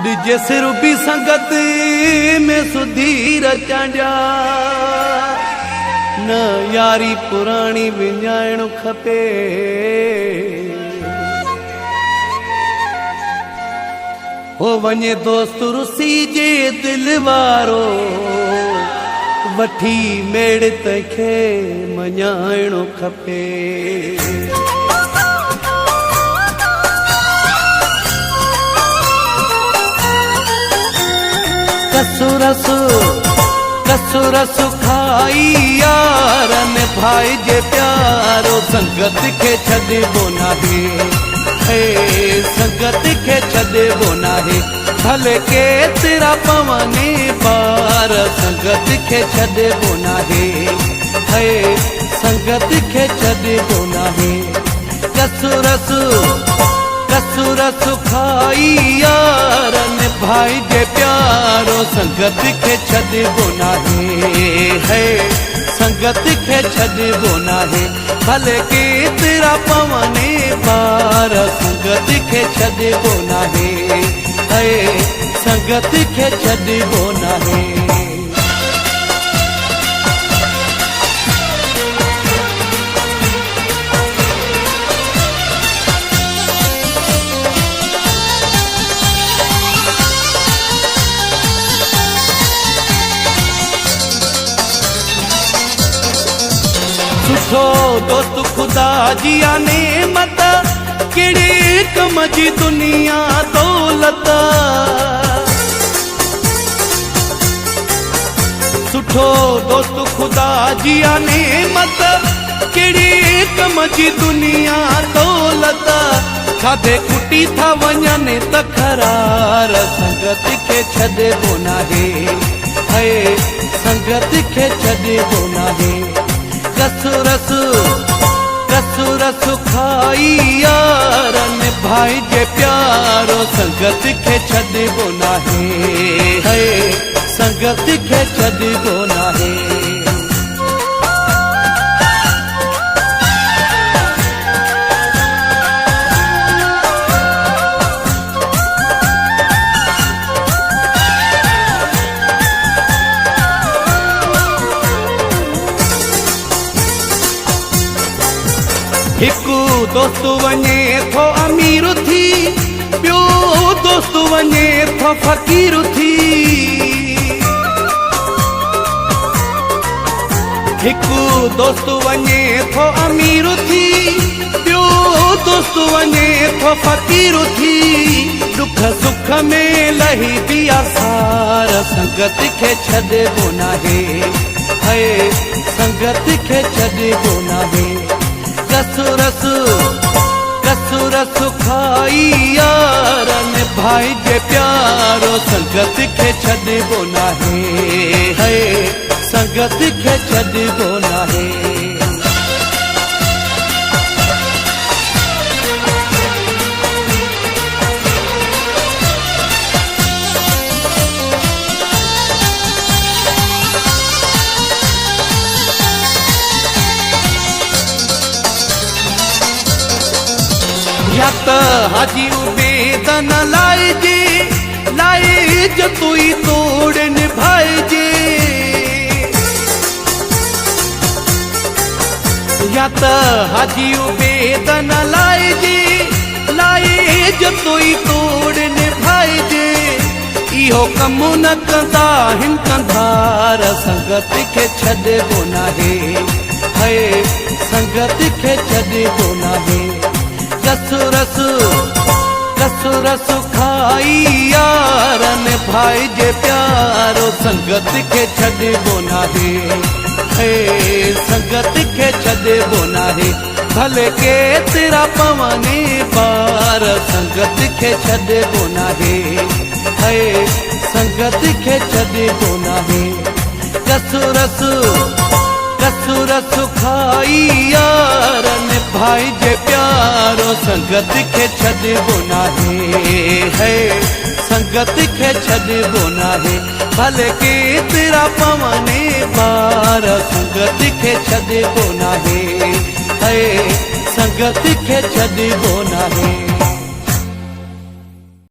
DJ सिर भी संगत में सुधीर चांजा न यारी पुरानी विञाइण खपे। हो वञे दोस्त रुसी जे दिल वारो वठी मेड़ तंखे मञाइणो खपे। कसुरस खाई यारन भाई जे प्यारो संगत के छॾिबो नाहे। संगत के छॾिबो नाहे भले केतिरा पवने पार संगत के छॾिबो नाहे। संगत के छॾिबो नाहे। कसुरस खाई यारन भाई जे प्यारो संगत के छॾिबो नाहे। संगत के छॾिबो नाहे भले केतिरा पवने पार संगत के छॾिबो नाहे। संगत के छॾिबो नाहे। सुठो दोस्त खुदा जी नेमत केड़े कम जी दुनिया दौलत। सुठो दोस्त खुदा जी नेमत केड़े कम जी दुनिया दौलत। खाधे कुटी था वञनि त खरार संगत के छॾिबो नाहे। संगत के छॾिबो नाहे। कसुरस खाई यारन भाई जे प्यारो संगत के छॾिबो नाहे। संगत के छॾिबो नाहे। हिकु दोस्त वञे थो अमीर थी ॿियो दोस्त वञे थो फ़कीर थी। हिकु दोस्त वञे थो अमीर थी ॿियो दोस्त वञे थो फ़कीर थी। दुख सुख में लही दिया सार संगत के छॾिबो नाहे। संगत के छॾिबो नाहे। कसुरस खाई यारन भाई जे प्यारो संगत के छॾिबो नाहे। संगत के छॾिबो नाहे। या त हाजी उबेद न लाए जो तुई तोड़ निभाइजे। या त हाजी उबेद न लाए जो तुई तोड़ निभाइजे। इहो कम न कंदा हिन कंधार संगत के छॾिबो नाहे। संगत के छॾिबो नाहे। कसुरस खाई यारन भाई जे प्यारो संगत के छॾिबो नाहे। संगत के छॾिबो नाहे भले केतिरा पवने पार संगत के छॾिबो नाहे। संगत के छॾिबो नाहे। कसुरस खाई यारन भाई जे प्यारो संगत के छॾिबो नाहे। संगत के छॾिबो नाहे भले केतिरा पवने पार संगत के छॾिबो नाहे। संगत के छॾिबो नाहे।